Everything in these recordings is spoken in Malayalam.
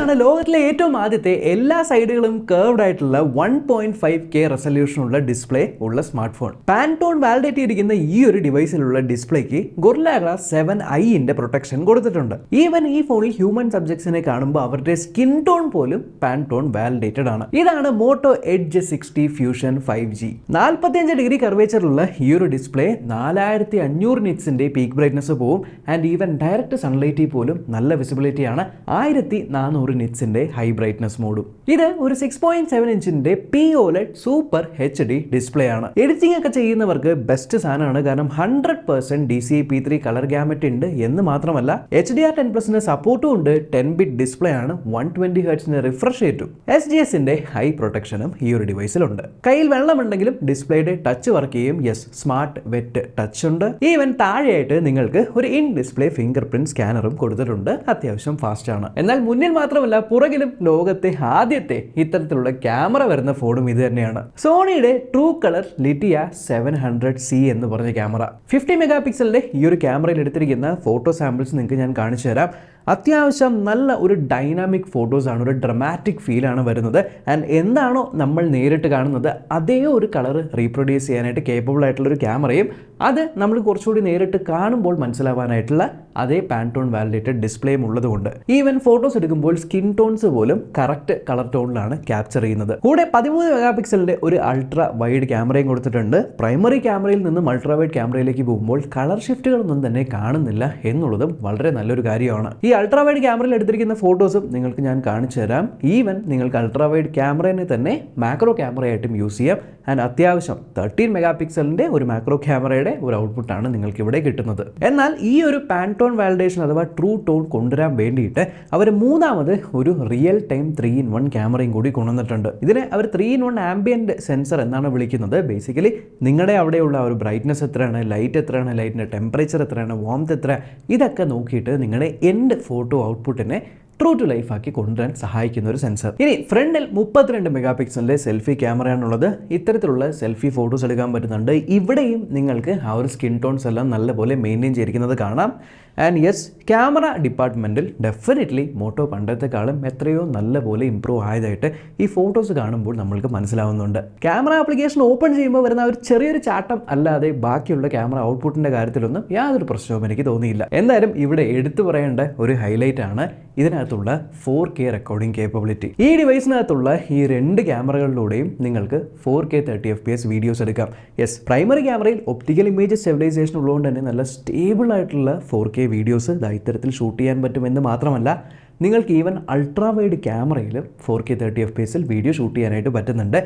ഇതാണ് ലോകത്തിലെ ഏറ്റവും ആദ്യത്തെ എല്ലാ സൈഡുകളും കർവ്ഡ് ആയിട്ടുള്ള 1.5K റെസൊല്യൂഷനുള്ള ഡിസ്പ്ലേ ഉള്ള സ്മാർട്ട് ഫോൺ. പാൻടോൺ വാലിഡേറ്റ് ചെയ്തിരിക്കുന്ന ഈ ഒരു ഡിവൈസിലുള്ള ഡിസ്പ്ലേക്ക് ഗൊറില്ല ഗ്ലാസ് 7i പ്രൊട്ടക്ഷൻ കൊടുത്തിട്ടുണ്ട്. ഈവൻ ഈ ഫോണിൽ ഹ്യൂമൻ സബ്ജക്ട്സിനെ കാണുമ്പോൾ അവരുടെ സ്കിൻ ടോൺ പോലും പാൻടോൺ വാലിഡേറ്റഡ് ആണ്. ഇതാണ് Moto Edge 60 fusion 5G. 45 degree കർവേച്ചറുള്ള ഈ ഒരു ഡിസ്പ്ലേ 4500 നിറ്റ്സിന്റെ പീക്ക് ബ്രൈറ്റ്നസ് പോവും. ആൻഡ് ഈവൻ ഡയറക്റ്റ് സൺലൈറ്റിൽ പോലും നല്ല വിസിബിലിറ്റിയാണ്. 1400 നിറ്റ്സിന്റെ ഹൈ ബ്രൈറ്റ്നസ് മോഡും. ഇത് ഒരു 6.7 ഇഞ്ചിന്റെ POLED സൂപ്പർ HD ഡിസ്പ്ലേ ആണ്. എഡിറ്റിംഗ് ഒക്കെ ചെയ്യുന്നവർക്ക് ബെസ്റ്റ് സാധനമാണ്. കാരണം 100% DCI-P3 കളർ ഗാമറ്റ് ഉണ്ട് എന്ന് മാത്രമല്ല HDR10+ സപ്പോർട്ടും ഉണ്ട്. 10-bit ഡിസ്പ്ലേ ആണ്. 120 ഹെർട്സിന്റെ റിഫ്രഷ് റേറ്റും SGSന്റെ ഹൈ പ്രൊട്ടക്ഷനും ഈ ഒരു ഡിവൈസിലുണ്ട്. കയ്യിൽ വെള്ളമുണ്ടെങ്കിലും ഡിസ്പ്ലേയുടെ ടച്ച് വർക്ക് ചെയ്യും. യെസ്, സ്മാർട്ട് വെറ്റ് ടച്ച് ഉണ്ട്. ഈവൻ താഴെയായിട്ട് നിങ്ങൾക്ക് ഒരു ഇൻ ഡിസ്പ്ലേ ഫിംഗർ പ്രിന്റ് സ്കാനറും കൊടുത്തിട്ടുണ്ട്. അത്യാവശ്യം ഫാസ്റ്റ് ആണ്. എന്നാൽ മുന്നിൽ മാത്രമല്ല പുറകിലും ലോകത്തെ ആദ്യത്തെ ഇത്തരത്തിലുള്ള ക്യാമറ വരുന്ന ഫോണും ഇത് തന്നെയാണ്. സോണിയുടെ ട്രൂ കളർ ലിറ്റിയ 700C എന്ന് പറഞ്ഞ ക്യാമറ. 50 മെഗാ പിക്സലിന്റെ ഈ ഒരു ക്യാമറയിൽ എടുത്തിരിക്കുന്ന ഫോട്ടോ സാമ്പിൾസ് നിങ്ങൾക്ക് ഞാൻ കാണിച്ചു തരാം. അത്യാവശ്യം നല്ല ഒരു ഡൈനാമിക് ഫോട്ടോസാണ്, ഒരു ഡ്രമാറ്റിക് ഫീലാണ് വരുന്നത്. ആൻഡ് എന്താണോ നമ്മൾ നേരിട്ട് കാണുന്നത് അതേ ഒരു കളർ റീപ്രൊഡ്യൂസ് ചെയ്യാനായിട്ട് കേപ്പബിൾ ആയിട്ടുള്ള ഒരു ക്യാമറയും അത് നമ്മൾ കുറച്ചുകൂടി നേരിട്ട് കാണുമ്പോൾ മനസ്സിലാവാനായിട്ടുള്ള അതേ പാൻടോൺ വാലിഡേറ്റഡ് ഡിസ്പ്ലേയും ഉള്ളതുകൊണ്ട് ഈവൻ ഫോട്ടോസ് എടുക്കുമ്പോൾ സ്കിൻ ടോൺസ് പോലും കറക്റ്റ് കളർ ടോണിലാണ് ക്യാപ്ചർ ചെയ്യുന്നത്. കൂടെ 13 മെഗാ പിക്സലിന്റെ ഒരു അൾട്രാ വൈഡ് ക്യാമറയും കൊടുത്തിട്ടുണ്ട്. പ്രൈമറി ക്യാമറയിൽ നിന്നും അൾട്രാ വൈഡ് ക്യാമറയിലേക്ക് പോകുമ്പോൾ കളർ ഷിഫ്റ്റുകളൊന്നും തന്നെ കാണുന്നില്ല എന്നുള്ളതും വളരെ നല്ലൊരു കാര്യമാണ്. ഈ അൾട്രാ വൈഡ് ക്യാമറയിൽ എടുത്തിരിക്കുന്ന ഫോട്ടോസും നിങ്ങൾക്ക് ഞാൻ കാണിച്ചു തരാം. ഈവൻ നിങ്ങൾക്ക് അൾട്രാ വൈഡ് ക്യാമറയെ തന്നെ മാക്രോ ക്യാമറയായിട്ടും യൂസ് ചെയ്യാം. ആൻഡ് അത്യാവശ്യം 13 മെഗാ പിക്സലിന്റെ ഒരു മാക്രോ ക്യാമറയുടെ ഒരു ഔട്ട്പുട്ടാണ് നിങ്ങൾക്ക് ഇവിടെ കിട്ടുന്നത്. എന്നാൽ ഈ ഒരു പാൻടോൺ വാലിഡേഷൻ അഥവാ ട്രൂ ടോൺ കൊണ്ടുവരാൻ വേണ്ടിയിട്ട് അവർ മൂന്നാമത് ഒരു റിയൽ ടൈം 3-in-1 ക്യാമറയും കൂടി കൊണ്ടുവന്നിട്ടുണ്ട്. ഇതിനെ അവർ 3-in-1 ആംബിയന്റ് സെൻസർ എന്നാണ് വിളിക്കുന്നത്. ബേസിക്കലി നിങ്ങളുടെ അവിടെയുള്ള ഒരു ബ്രൈറ്റ്നസ് എത്രയാണ്, ലൈറ്റ് എത്രയാണ്, ലൈറ്റിന്റെ ടെമ്പറേച്ചർ എത്രയാണ്, വാംത്ത് എത്ര, ഇതൊക്കെ നോക്കിയിട്ട് നിങ്ങളുടെ എൻഡ് ഫോട്ടോ ഔട്ട്പുട്ടിനെ ട്രൂ ടു ലൈഫ് ആക്കി കൊണ്ടുവരാൻ സഹായിക്കുന്ന ഒരു സെൻസർ. ഇനി ഫ്രണ്ടിൽ 32 മെഗാ പിക്സലിന്റെ സെൽഫി ക്യാമറയാണുള്ളത്. ഇത്തരത്തിലുള്ള സെൽഫി ഫോട്ടോസ് എടുക്കാൻ പറ്റുന്നുണ്ട്. ഇവിടെയും നിങ്ങൾക്ക് ആ ഒരു സ്കിൻ ടോൺസ് എല്ലാം നല്ലപോലെ മെയിൻറ്റെയിൻ ചെയ്തിരിക്കുന്നത് കാണാം. ആൻഡ് യെസ്, ക്യാമറ ഡിപ്പാർട്ട്മെൻറ്റിൽ ഡെഫിനറ്റ്ലി മോട്ടോ പണ്ടത്തെക്കാളും എത്രയോ നല്ലപോലെ ഇമ്പ്രൂവ് ആയതായിട്ട് ഈ ഫോട്ടോസ് കാണുമ്പോൾ നമ്മൾക്ക് മനസ്സിലാവുന്നുണ്ട്. ക്യാമറ ആപ്ലിക്കേഷൻ ഓപ്പൺ ചെയ്യുമ്പോൾ വരുന്ന ഒരു ചെറിയൊരു ചാട്ടം അല്ലാതെ ബാക്കിയുള്ള ക്യാമറ ഔട്ട്പുട്ടിൻ്റെ കാര്യത്തിലൊന്നും യാതൊരു പ്രശ്നവും എനിക്ക് തോന്നിയില്ല. എന്തായാലും ഇവിടെ എടുത്തു പറയേണ്ട ഒരു ഹൈലൈറ്റ് ആണ് ഇതിനകത്തുള്ള 4K റെക്കോർഡിംഗ് കേപ്പബിലിറ്റി. ഈ ഡിവൈസിനകത്തുള്ള ഈ രണ്ട് ക്യാമറകളിലൂടെയും നിങ്ങൾക്ക് 4K 30 FPS വീഡിയോസ് എടുക്കാം. യെസ്, പ്രൈമറി ക്യാമറയിൽ ഒപ്റ്റിക്കൽ ഇമേജ് സ്റ്റെബിലൈസേഷൻ ഉള്ളതുകൊണ്ട് തന്നെ നല്ല സ്റ്റേബിൾ ആയിട്ടുള്ള 4K വീഡിയോസ് ഇത്തരത്തിൽ ഷൂട്ട് ചെയ്യാൻ പറ്റുമെന്ന് മാത്രമല്ല നിങ്ങൾക്ക് ഈവൻ അൾട്രാ വൈഡ് ക്യാമറയിൽ 4K 30 FPS വീഡിയോ ഷൂട്ട് ചെയ്യാനായിട്ട് പറ്റുന്നുണ്ട്.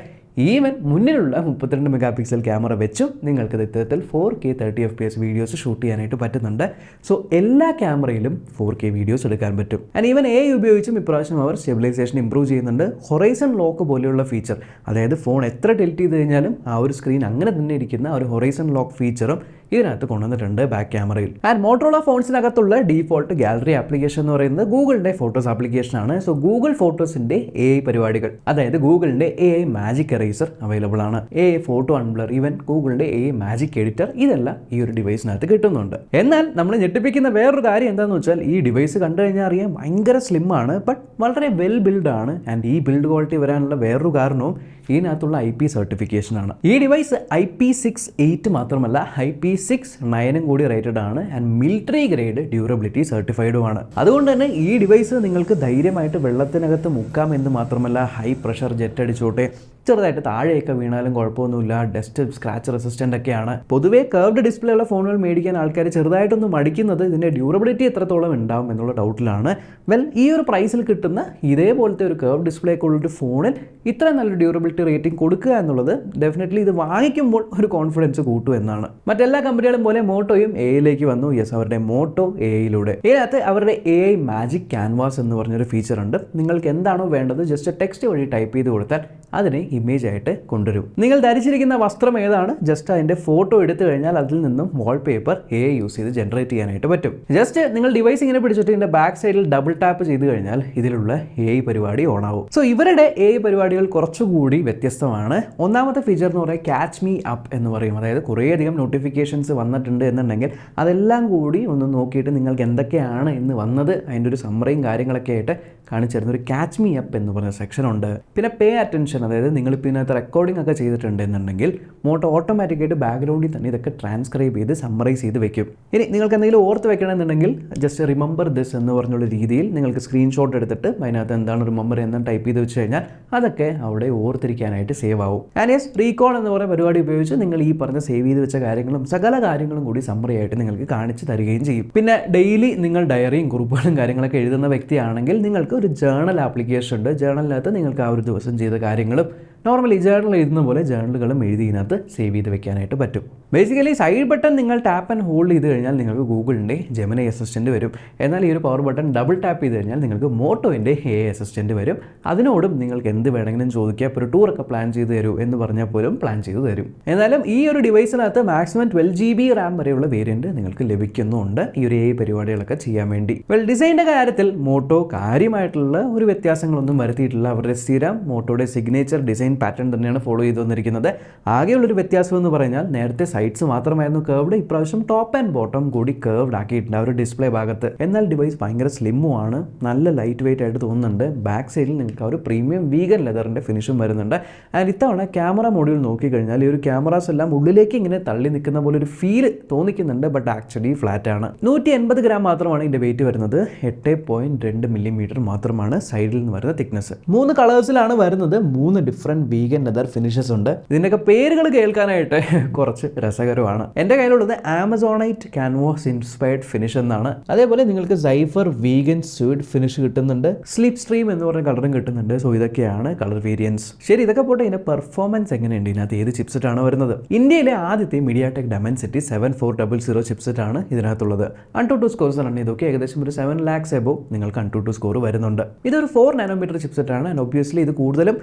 ഈവൻ മുന്നിലുള്ള 32 മെഗാ പിക്സൽ ക്യാമറ വെച്ചും നിങ്ങൾക്ക് ഇത്തരത്തിൽ 4K 30 FPS വീഡിയോസ് ഷൂട്ട് ചെയ്യാനായിട്ട് പറ്റുന്നുണ്ട്. സോ എല്ലാ ക്യാമറയിലും 4K വീഡിയോസ് എടുക്കാൻ പറ്റും. ആൻഡ് ഈവൻ AI ഉപയോഗിച്ചും ഇപ്രാവശ്യം അവർ സ്റ്റെബിലൈസേഷൻ ഇംപ്രൂവ് ചെയ്യുന്നുണ്ട്. ഹൊറൈസൺ ലോക്ക് പോലെയുള്ള ഫീച്ചർ, അതായത് ഫോൺ എത്ര ടിൽറ്റ് ചെയ്ത് കഴിഞ്ഞാലും ആ ഒരു സ്ക്രീൻ അങ്ങനെ തന്നെ ഇരിക്കുന്ന ഒരു ഹൊറൈസൺ ലോക്ക് ഫീച്ചറും ഇതിനകത്ത് കൊണ്ടുവന്നിട്ടുണ്ട് ബാക്ക് ക്യാമറയിൽ. ആൻഡ് മോട്ടോറോള ഫോൺസിനകത്തുള്ള ഡീഫോൾട്ട് ഗാലറി ആപ്ലിക്കേഷൻ എന്ന് പറയുന്നത് ഗൂഗിളിന്റെ ഫോട്ടോസ് ആപ്ലിക്കേഷൻ ആണ്. സോ ഗൂഗിൾ ഫോട്ടോസിന്റെ AI പരിപാടികൾ, അതായത് ഗൂഗിളിന്റെ AI മാജിക് എറേസർ അവൈലബിൾ ആണ്. AI ഫോട്ടോ അൺബ്ലർ, ഈവൻ ഗൂഗിളിന്റെ AI മാജിക് എഡിറ്റർ, ഇതെല്ലാം ഈ ഒരു ഡിവൈസിനകത്ത് കിട്ടുന്നുണ്ട്. എന്നാൽ നമ്മൾ ഞെട്ടിപ്പിക്കുന്ന വേറൊരു കാര്യം എന്താണെന്ന് വെച്ചാൽ ഈ ഡിവൈസ് കണ്ടു കഴിഞ്ഞാൽ അറിയാം ഭയങ്കര സ്ലിം ആണ്, ബട്ട് വളരെ വെൽ ബിൽഡ് ആണ്. ആൻഡ് ഈ ബിൽഡ് ക്വാളിറ്റി വരാനുള്ള വേറൊരു കാരണവും ഇതിനകത്തുള്ള IP സർട്ടിഫിക്കേഷൻ ആണ്. ഈ ഡിവൈസ് IP68 മാത്രമല്ല IP69 കൂടി റേറ്റഡ് ആണ്. ആൻഡ് മിലിറ്ററി ഗ്രേഡ് ഡ്യൂറബിലിറ്റി സർട്ടിഫൈഡും ആണ്. അതുകൊണ്ട് തന്നെ ഈ ഡിവൈസ് നിങ്ങൾക്ക് ധൈര്യമായിട്ട് വെള്ളത്തിനകത്ത് മുക്കാം എന്ന് മാത്രമല്ല ഹൈ പ്രഷർ ജെറ്റ് അടിച്ചോട്ടെ, ചെറുതായിട്ട് താഴെയൊക്കെ വീണാലും കുഴപ്പമൊന്നുമില്ല. ഡസ്റ്റ് സ്ക്രാച്ച് റെസിസ്റ്റൻ്റ് ഒക്കെയാണ്. പൊതുവേ കർവ്ഡ് ഡിസ്പ്ലേ ഉള്ള ഫോണുകൾ മേടിക്കാൻ ആൾക്കാർ ചെറുതായിട്ടൊന്ന് മടിക്കുന്നത് ഇതിൻ്റെ ഡ്യൂറബിലിറ്റി എത്രത്തോളം ഉണ്ടാവും എന്നുള്ള ഡൗട്ടിലാണ്. വെൽ, ഈ ഒരു പ്രൈസിൽ കിട്ടുന്ന ഇതേപോലത്തെ ഒരു കർവ് ഡിസ്പ്ലേ ഒക്കെ ഉള്ളൊരു ഫോണിൽ ഇത്ര നല്ല ഡ്യൂറബിലിറ്റി റേറ്റിംഗ് കൊടുക്കുക എന്നുള്ളത് ഡെഫിനറ്റ്ലി ഇത് വാങ്ങിക്കുമ്പോൾ ഒരു കോൺഫിഡൻസ് കൂട്ടും എന്നാണ്. മറ്റെല്ലാ കമ്പനികളും പോലെ മോട്ടോയും AI വന്നു. യെസ്, അവരുടെ മോട്ടോ AI ഇതിനകത്ത് അവരുടെ AI മാജിക് ക്യാൻവാസ് എന്ന് പറഞ്ഞൊരു ഫീച്ചർ ഉണ്ട്. നിങ്ങൾക്ക് എന്താണോ വേണ്ടത് ജസ്റ്റ് ടെക്സ്റ്റ് വഴി ടൈപ്പ് ചെയ്ത് കൊടുത്താൽ അതിനെ ഇമേജ് ആയിട്ട് കൊണ്ടുവരും. നിങ്ങൾ ധരിച്ചിരിക്കുന്ന വസ്ത്രം ഏതാണ് ജസ്റ്റ് അതിന്റെ ഫോട്ടോ എടുത്തു കഴിഞ്ഞാൽ അതിൽ നിന്നും വാൾപേപ്പർ AI യൂസ് ചെയ്ത് ജനറേറ്റ് ചെയ്യാനായിട്ട് പറ്റും. ജസ്റ്റ് നിങ്ങൾ ഡിവൈസ് ഇങ്ങനെ പിടിച്ചിട്ട് ഇതിന്റെ ബാക്ക് സൈഡിൽ ഡബിൾ ടാപ്പ് ചെയ്ത് കഴിഞ്ഞാൽ ഇതിലുള്ള AI പരിപാടി ഓൺ ആവും. സോ ഇവരുടെ AI പരിപാടികൾ കുറച്ചുകൂടി വ്യത്യസ്തമാണ്. ഒന്നാമത്തെ ഫീച്ചർ എന്ന് പറയുന്നത് ക്യാച്ച് മീ അപ്പ് എന്ന് പറയും. അതായത് കുറേയധികം നോട്ടിഫിക്കേഷൻസ് വന്നിട്ടുണ്ട് എന്നുണ്ടെങ്കിൽ അതെല്ലാം കൂടി ഒന്ന് നോക്കിയിട്ട് നിങ്ങൾക്ക് എന്തൊക്കെയാണ് ഇന്ന് വന്നത് അതിൻ്റെ ഒരു സമ്മറിയും കാര്യങ്ങളൊക്കെ ആയിട്ട് കാണിച്ചു തരുന്ന ഒരു ക്യാച്ച് മീ അപ്പ് എന്ന് പറഞ്ഞ സെക്ഷൻ ഉണ്ട്. പിന്നെ പേ അറ്റൻഷൻ, അതായത് നിങ്ങളിപ്പോൾ ഇതിനകത്ത് റെക്കോർഡിംഗ് ഒക്കെ ചെയ്തിട്ടുണ്ടെന്നുണ്ടെങ്കിൽ മോട്ടോ ഓട്ടോമാറ്റിക്കായിട്ട് ബാക്ക്ഗ്രൗണ്ടിൽ തന്നെ ഇതൊക്കെ ട്രാൻസ്ക്രൈബ് ചെയ്ത് സമ്മറൈസ് ചെയ്ത് വെക്കും. ഇനി നിങ്ങൾക്ക് എന്തെങ്കിലും ഓർത്ത് വെക്കണമെന്നുണ്ടെങ്കിൽ ജസ്റ്റ് റിമെമ്പർ ദിസ് എന്ന് പറഞ്ഞുള്ള രീതിയിൽ നിങ്ങൾക്ക് സ്ക്രീൻഷോട്ട് എടുത്തിട്ട് അതിനകത്ത് എന്താണ് റിമെമ്പർ എന്ന് ടൈപ്പ് ചെയ്ത് വെച്ച് കഴിഞ്ഞാൽ അതൊക്കെ അവിടെ ഓർത്തിരിക്കാനായിട്ട് സേവ് ആവും. ആൻഡ് യെസ്, റീകോൾ എന്ന് പറയുന്ന പരിപാടി ഉപയോഗിച്ച് നിങ്ങൾ ഈ പറഞ്ഞ സേവ് ചെയ്ത് വെച്ച കാര്യങ്ങളും സകല കാര്യങ്ങളും കൂടി സമ്മറി ആയിട്ട് നിങ്ങൾക്ക് കാണിച്ച് തരികയും ചെയ്യും. പിന്നെ ഡെയിലി നിങ്ങൾ ഡയറിയും കുറിപ്പുകളും കാര്യങ്ങളൊക്കെ എഴുതുന്ന വ്യക്തിയാണെങ്കിൽ നിങ്ങൾക്ക് ഒരു ജേണൽ ആപ്ലിക്കേഷൻ ഉണ്ട്. ജേണലിനകത്ത് നിങ്ങൾക്ക് ആ ഒരു ദിവസം ചെയ്ത കാര്യങ്ങളും നോർമലി ജേണൽ എഴുതുന്ന പോലെ ജേണലുകളും എഴുതി ഇതിനകത്ത് സേവ് ചെയ്ത് വെക്കാനായിട്ട് പറ്റും. ബേസിക്കലി സൈഡ് ബട്ടൺ നിങ്ങൾ ടാപ്പ് ആൻഡ് ഹോൾഡ് ചെയ്ത് കഴിഞ്ഞാൽ നിങ്ങൾക്ക് ഗൂഗിളിൻ്റെ ജെമിനി അസിസ്റ്റൻറ്റ് വരും. എന്നാൽ ഈ ഒരു പവർ ബട്ടൺ ഡബിൾ ടാപ്പ് ചെയ്ത് കഴിഞ്ഞാൽ നിങ്ങൾക്ക് മോട്ടോൻ്റെ AI അസിസ്റ്റൻറ്റ് വരും. അതിനോടും നിങ്ങൾക്ക് എന്ത് വേണമെങ്കിലും ചോദിക്കുക. ഇപ്പോൾ ഒരു ടൂറൊക്കെ പ്ലാൻ ചെയ്ത് തരൂ എന്ന് പറഞ്ഞാൽ പോലും പ്ലാൻ ചെയ്ത് തരും. എന്നാലും ഈ ഒരു ഡിവൈസിനകത്ത് മാക്സിമം 12GB RAM വരെയുള്ള വേരിയൻറ്റ് നിങ്ങൾക്ക് ലഭിക്കുന്നുണ്ട് ഈ ഒരു AI പരിപാടികളൊക്കെ ചെയ്യാൻ വേണ്ടി. ഡിസൈനിൻ്റെ കാര്യത്തിൽ മോട്ടോ കാര്യമായിട്ടുള്ള ഒരു വ്യത്യാസങ്ങളൊന്നും വരുത്തിയിട്ടില്ല. അവരുടെ സ്ഥിരം മോട്ടോയുടെ സിഗ്നേച്ചർ ഡിസൈൻ പാറ്റേൺ തന്നെയാണ് ഫോളോ ചെയ്ത് വന്നിരിക്കുന്നത്. ആകെയുള്ളൊരു വ്യത്യാസം എന്ന് പറഞ്ഞാൽ നേരത്തെ സൈഡ്സ് മാത്രമായിരുന്നു കർവ്ഡ്, ഇപ്രാവശ്യം ടോപ്പ് ആൻഡ് ബോട്ടം കൂടി കർവ്ഡ് ആക്കിയിട്ടുണ്ട് ആ ഒരു ഡിസ്പ്ലേ ഭാഗത്ത്. എന്നാൽ ഡിവൈസ് ഭയങ്കര സ്ലിമ്മും ആണ്, നല്ല ലൈറ്റ് വെയിറ്റ് ആയിട്ട് തോന്നുന്നുണ്ട്. ബാക്ക് സൈഡിൽ നിങ്ങൾക്ക് ആ ഒരു പ്രീമിയം വീഗൻ ലെതറിൻ്റെ ഫിനിഷും വരുന്നുണ്ട്. ആൻഡ് ഇത്തവണ ക്യാമറ മോഡ്യൂൾ നോക്കിക്കഴിഞ്ഞാൽ ഈ ഒരു ക്യാമറാസ് എല്ലാം ഉള്ളിലേക്ക് ഇങ്ങനെ തള്ളി നിൽക്കുന്ന പോലെ ഒരു ഫീൽ തോന്നിക്കുന്നുണ്ട്. ബട്ട് ആക്ച്വലി ഫ്ലാറ്റ് ആണ്. 180 ഗ്രാം മാത്രമാണ് ഇതിൻ്റെ വെയിറ്റ് വരുന്നത്. 8.2 മില്ലിമീറ്റർ മാത്രമാണ് സൈഡിൽ നിന്ന് വരുന്ന തിക്നെസ്. 3 കളേഴ്സിലാണ് വരുന്നത്. 3 ഡിഫറെൻറ്റ് വീഗൻ ലെതർ ഫിനിഷസ് ഉണ്ട്. ഇതിൻ്റെയൊക്കെ പേരുകൾ കേൾക്കാനായിട്ട് കുറച്ച് രസകരമാണ്. എൻ്റെ കയ്യിലുള്ളത് ആമസോണൈറ്റ് ക്യാൻവാസ് ഇൻസ്പയർഡ് ഫിനിഷ് എന്നാണ്. അതേപോലെ നിങ്ങൾക്ക് സൈഫർ വീഗൻ സ്വീഡ് ഫിനിഷ് കിട്ടുന്നുണ്ട്. സ്ലീപ്പ് സ്ട്രീം എന്ന് പറഞ്ഞ കളറും കിട്ടുന്നുണ്ട്. സോ ഇതൊക്കെയാണ് കളർ വേരിയൻസ്. ശരി, ഇതൊക്കെ പോട്ടെ, ഇതിൻ്റെ പെർഫോമൻസ് എങ്ങനെയുണ്ട്, ഇതിനകത്ത് ഏത് ചിപ്സെറ്റ് ആണ് വരുന്നത്? ഇന്ത്യയിലെ ആദ്യത്തെ MediaTek Dimensity 7400 ചിപ്സെറ്റ് ആണ് ഇതിനകത്തുള്ളത്. AnTuTu സ്കോർസ് ആണ് ഇതൊക്കെ. ഏകദേശം ഒരു 7 lakhs എബോ നിങ്ങൾക്ക് AnTuTu സ്കോർ വരുന്നുണ്ട്. ഇതൊരു 4 നാനോമീറ്റർ ചിപ്സെറ്റ് ആണ്. ആൻഡ് ഒബ്വിയസ്ലി ഇത് കൂടുതലും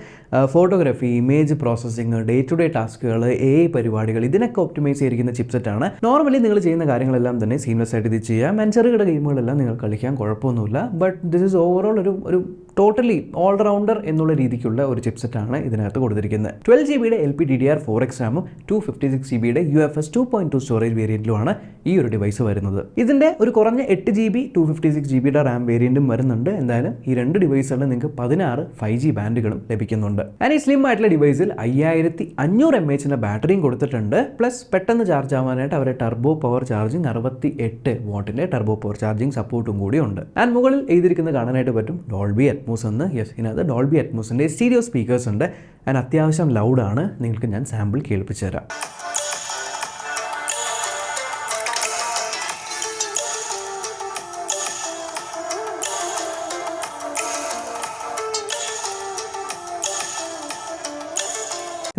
photography, image processing, day to day ടാസ്കുകൾ, AI പരിപാടികൾ ഇതിനൊക്കെ ഒപ്റ്റിമൈസ് ചെയ്തിരിക്കുന്ന ചിപ്സെറ്റ് ആണ്. നോർമലി നിങ്ങൾ ചെയ്യുന്ന കാര്യങ്ങളെല്ലാം തന്നെ സീംലെസ് ആയിട്ട് ഇത് ചെയ്യാം. ആൻഡ് ചെറുകിട ഗെയിമുകളെല്ലാം നിങ്ങൾ കളിക്കാൻ കുഴപ്പമൊന്നുമില്ല. ബട്ട് ദിസ് ഈസ് ഓവറോൾ ഒരു ടോട്ടലി ഓൾറൗണ്ടർ എന്നുള്ള രീതിക്കുള്ള ഒരു ചിപ്സെറ്റാണ് ഇതിനകത്ത് കൊടുത്തിരിക്കുന്നത്. 12GB LPDDR4X റാമും 256GB UFS 2.2 സ്റ്റോറേജ് വേരിയന്റിലുമാണ് ഈ ഒരു ഡിവൈസ് വരുന്നത്. ഇതിൻ്റെ ഒരു കുറഞ്ഞ 8GB 256GB റാം വേരിയന്റും വരുന്നുണ്ട്. എന്തായാലും ഈ രണ്ട് ഡിവൈസുകളിൽ നിങ്ങൾക്ക് 16 5G ബാൻഡുകളും ലഭിക്കുന്നുണ്ട്. ആൻഡ് ഈ സ്ലിം ആയിട്ടുള്ള ഡിവൈസിൽ 5500 mAh ബാറ്ററിയും കൊടുത്തിട്ടുണ്ട്. പ്ലസ് പെട്ടെന്ന് ചാർജ് ആവാനായിട്ട് അവരെ ടർബോ പവർ ചാർജിങ് 68 വാട്ടിൻ്റെ ടർബോ പവർ ചാർജിങ് സപ്പോർട്ടും കൂടി ഉണ്ട്. ആൻഡ് മുകളിൽ എഴുതിയിരിക്കുന്നത് കാണാനായിട്ട് പറ്റും ഡോൾബി അറ്റ്മോസ് എന്ന്. യെസ്, ഇതിനകത്ത് ഡോൾബി അറ്റ്മോസിൻ്റെ സ്റ്റീരിയോ സ്പീക്കേഴ്സ് ഉണ്ട്. ആൻഡ് അത്യാവശ്യം ലൗഡാണ്. നിങ്ങൾക്ക് ഞാൻ സാമ്പിൾ കേൾപ്പിച്ചു തരാം.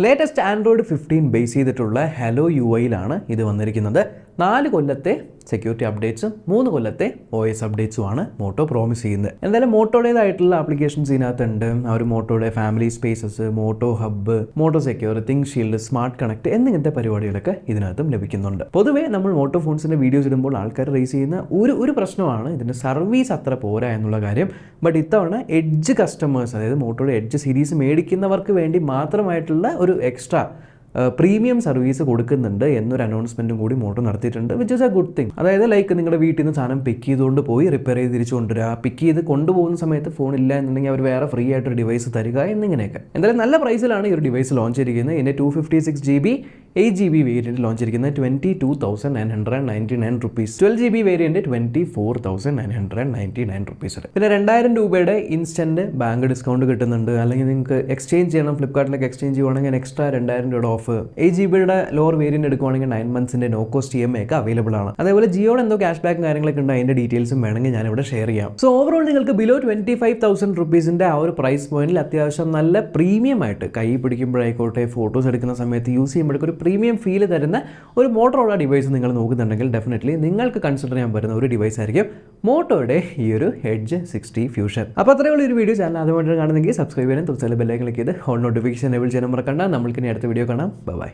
ലേറ്റസ്റ്റ് ആൻഡ്രോയിഡ് 15 ബേസ് ചെയ്തിട്ടുള്ള ഹലോ UI-ലാണ് ഇത് വന്നിരിക്കുന്നത്. 4 കൊല്ലത്തെ സെക്യൂരിറ്റി അപ്ഡേറ്റ്സും 3 കൊല്ലത്തെ OS അപ്ഡേറ്റ്സുമാണ് മോട്ടോ പ്രോമിസ് ചെയ്യുന്നത്. എന്തായാലും മോട്ടോയുടേതായിട്ടുള്ള ആപ്ലിക്കേഷൻസ് ഇതിനകത്തുണ്ട്. ആ ഒരു മോട്ടോയുടെ family spaces, Moto hub, Moto secure, think shield, smart connect എന്നിങ്ങനത്തെ പരിപാടികളൊക്കെ ഇതിനകത്തും ലഭിക്കുന്നുണ്ട്. പൊതുവേ നമ്മൾ മോട്ടോ ഫോൺസിൻ്റെ വീഡിയോസ് ഇടുമ്പോൾ ആൾക്കാർ റേസ് ചെയ്യുന്ന ഒരു പ്രശ്നമാണ് ഇതിൻ്റെ സർവീസ് അത്ര പോരാ എന്നുള്ള കാര്യം. ബട്ട് ഇത്തവണ എഡ്ജ് കസ്റ്റമേഴ്സ്, അതായത് മോട്ടോയുടെ എഡ്ജ് സീരീസ് മേടിക്കുന്നവർക്ക് വേണ്ടി മാത്രമായിട്ടുള്ള ഒരു എക്സ്ട്രാ പ്രീമിയം സർവീസ് കൊടുക്കുന്നുണ്ട് എന്നൊരു അനൗൺസ്മെൻറ്റും കൂടി മോട്ടോ നടത്തിയിട്ടുണ്ട്. Which is A good thing. അതായത് ലൈക്ക് നിങ്ങളുടെ വീട്ടിൽ നിന്ന് സാധനം പിക്ക് ചെയ്തുകൊണ്ട് പോയി റിപ്പയർ ചെയ്ത് തിരിച്ചു കൊണ്ടുവരിക, പിക്ക് ചെയ്ത് കൊണ്ടുപോകുന്ന സമയത്ത് ഫോൺ ഇല്ല എന്നുണ്ടെങ്കിൽ അവർ വേറെ ഫ്രീ ആയിട്ടൊരു ഡിവൈസ് തരിക എന്നിങ്ങനെയൊക്കെ. എന്തായാലും നല്ല പ്രൈസിലാണ് ഈ ഒരു ഡിവൈസ് ലോഞ്ച് ചെയ്തിരിക്കുന്നത്. ഇതിൻ്റെ 256GB 8GB വേരിയൻറ്റ് ലോഞ്ച് ചെയ്തിരിക്കുന്നത് 22,999 റുപ്പീസ്. 12GB variant 24,999 rupees. പിന്നെ 2000 രൂപയുടെ ഇൻസ്റ്റൻറ്റ് ബാങ്ക് ഡിസ്കൗണ്ട് കിട്ടുന്നുണ്ട്. അല്ലെങ്കിൽ നിങ്ങൾക്ക് എക്സ്ചേഞ്ച് ചെയ്യണം, ഫ്ലിപ്കാർട്ടിലേക്ക് എക്സ്ചേഞ്ച് ചെയ്യുവാണെങ്കിൽ എക്സ്ട്രാ 2000 രൂപയുടെ ഓഫ്. 8GB ലോവർ വേരിയൻറ്റ് എടുക്കുവാണെങ്കിൽ 9 months നോ കോസ്റ്റ് EMI ഒക്കെ അവൈലബിൾ ആണ്. അതേപോലെ ജിയോയുടെ എന്തോ ക്യാഷ് ബാക്കും കാര്യങ്ങളൊക്കെ ഉണ്ട്. അതിൻ്റെ ഡീറ്റെയിൽസും വേണമെങ്കിൽ ഞാനിവിടെ ഷെയർ ചെയ്യാം. സോ ഓവറോൾ നിങ്ങൾക്ക് ബിലോ 25,000 റുപ്പീസിൻ്റെ ആ ഒരു പ്രൈസ് പോയിന്റിൽ അത്യാവശ്യം നല്ല പ്രീമിയം ആയിട്ട് കൈ പിടിക്കുമ്പോഴായിക്കോട്ടെ, ഫോട്ടോസ് എടുക്കുന്ന സമയത്ത് യൂസ് ചെയ്യുമ്പോഴേക്കും പ്രീമിയം ഫീൽ തരുന്ന ഒരു മോട്ടോറോള ഡിവൈസ് നിങ്ങൾ നോക്കുന്നുണ്ടെങ്കിൽ ഡെഫിനറ്റ്ലി നിങ്ങൾക്ക് കൺസിഡർ ചെയ്യാൻ പറ്റുന്ന ഒരു ഡിവൈസ് ആയിരിക്കും മോട്ടോയുടെ ഈ ഒരു എഡ്ജ് 60 ഫ്യൂഷൻ. അപ്പോൾ അത്രയുള്ള ഒരു വീഡിയോ ചാനൽ അതുകൊണ്ടാണ് കാണുന്നെങ്കിൽ സബ്സ്ക്രൈബ് ചെയ്യാനും തൊട്ടടുത്തുള്ള ബെൽ ഐക്കൺ ക്ലിക്ക് ചെയ്ത് ഓൾ നോട്ടിഫിക്കേഷൻ എനേബിൾ ചെയ്യാൻ മറക്കണ്ട. നമ്മൾക്ക് ഇനി അടുത്ത വീഡിയോ കാണാം. ബൈ.